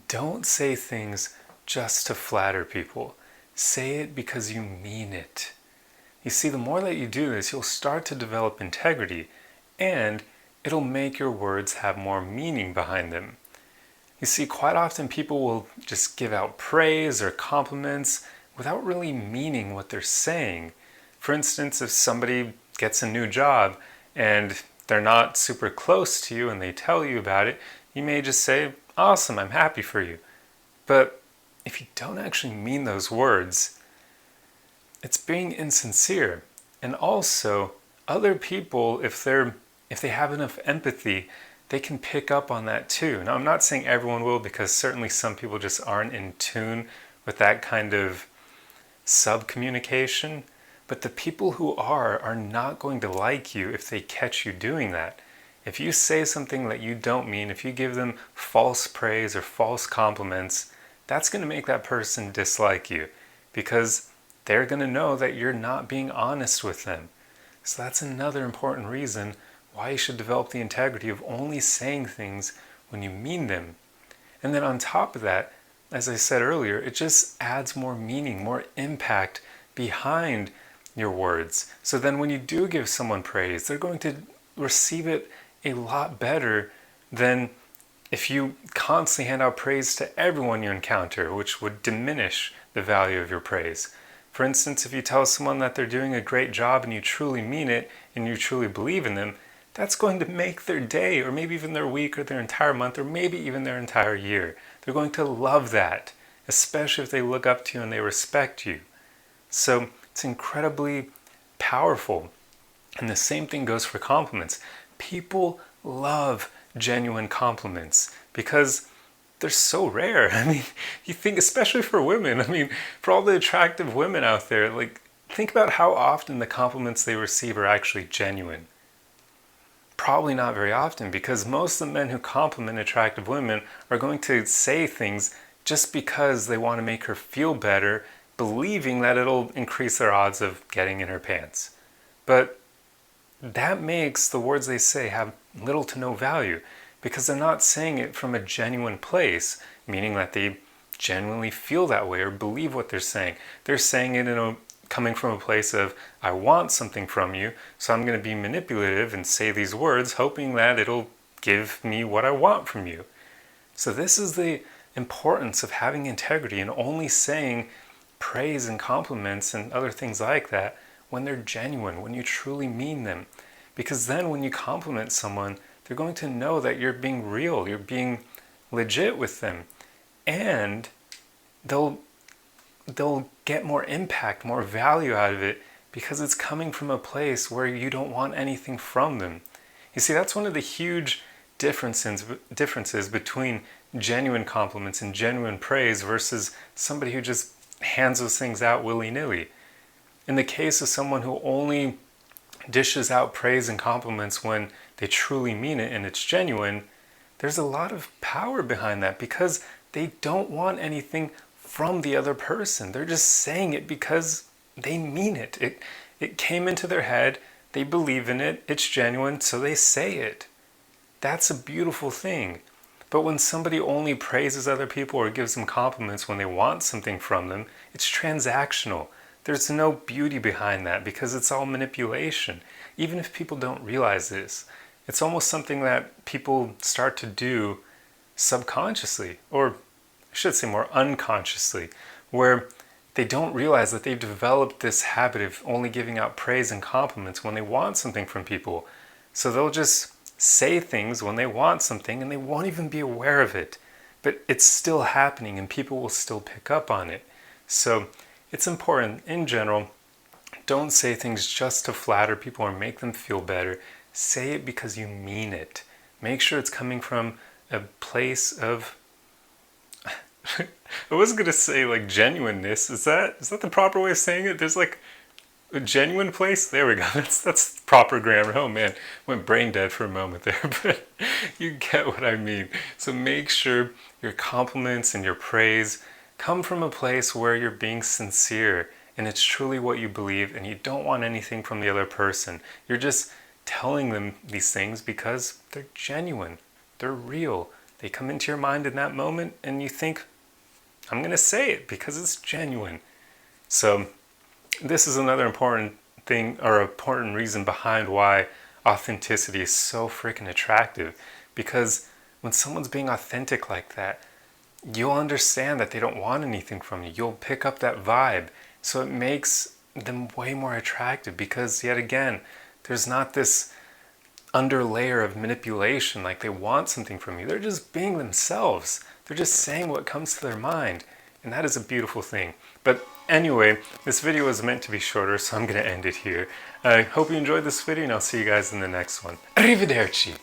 Don't say things just to flatter people. Say it because you mean it. You see, the more that you do this, you'll start to develop integrity, and it'll make your words have more meaning behind them. You see, quite often people will just give out praise or compliments without really meaning what they're saying. For instance, if somebody gets a new job and they're not super close to you and they tell you about it, you may just say, "Awesome, I'm happy for you." But if you don't actually mean those words, it's being insincere. And also, other people, if they have enough empathy, they can pick up on that too. Now, I'm not saying everyone will, because certainly some people just aren't in tune with that kind of sub-communication. But the people who are not going to like you if they catch you doing that. If you say something that you don't mean, if you give them false praise or false compliments, that's going to make that person dislike you, because they're going to know that you're not being honest with them. So that's another important reason why you should develop the integrity of only saying things when you mean them. And then on top of that, as I said earlier, it just adds more meaning, more impact behind your words. So then when you do give someone praise, they're going to receive it a lot better than if you constantly hand out praise to everyone you encounter, which would diminish the value of your praise. For instance, if you tell someone that they're doing a great job and you truly mean it and you truly believe in them, that's going to make their day, or maybe even their week, or their entire month, or maybe even their entire year. They're going to love that, especially if they look up to you and they respect you. So it's incredibly powerful. And the same thing goes for compliments. People love genuine compliments because they're so rare. I mean, you think, especially for women, I mean, for all the attractive women out there, think about how often the compliments they receive are actually genuine. Probably not very often, because most of the men who compliment attractive women are going to say things just because they want to make her feel better, believing that it'll increase their odds of getting in her pants. But that makes the words they say have little to no value, because they're not saying it from a genuine place, meaning that they genuinely feel that way or believe what they're saying. They're saying it coming from a place of, I want something from you, so I'm going to be manipulative and say these words, hoping that it'll give me what I want from you. So this is the importance of having integrity and only saying praise and compliments and other things like that when they're genuine, when you truly mean them. Because then when you compliment someone, they're going to know that you're being real, you're being legit with them. And they'll get more impact, more value out of it, because it's coming from a place where you don't want anything from them. You see, that's one of the huge differences between genuine compliments and genuine praise versus somebody who just hands those things out willy-nilly. In the case of someone who only dishes out praise and compliments when they truly mean it and it's genuine, there's a lot of power behind that, because they don't want anything from the other person. They're just saying it because they mean it. It came into their head, they believe in it, it's genuine, so they say it. That's a beautiful thing. But when somebody only praises other people or gives them compliments when they want something from them, it's transactional. There's no beauty behind that, because it's all manipulation. Even if people don't realize this, it's almost something that people start to do subconsciously, or I should say more unconsciously, where they don't realize that they've developed this habit of only giving out praise and compliments when they want something from people. So they'll just say things when they want something and they won't even be aware of it. But it's still happening and people will still pick up on it. So it's important in general, don't say things just to flatter people or make them feel better. Say it because you mean it. Make sure it's coming from a place of I was gonna say genuineness. Is that the proper way of saying it? There's a genuine place. There we go. That's proper grammar. Oh man, went brain dead for a moment there, but you get what I mean. So make sure your compliments and your praise come from a place where you're being sincere and it's truly what you believe, and you don't want anything from the other person. You're just telling them these things because they're genuine, they're real, They come into your mind in that moment and you think, I'm going to say it because it's genuine. So this is another important thing, or important reason behind why authenticity is so freaking attractive. Because when someone's being authentic like that, you'll understand that they don't want anything from you. You'll pick up that vibe. So it makes them way more attractive because, yet again, there's not this under layer of manipulation like they want something from you. They're just being themselves. They're just saying what comes to their mind. And that is a beautiful thing. But anyway, this video was meant to be shorter, so I'm going to end it here. I hope you enjoyed this video, and I'll see you guys in the next one. Arrivederci!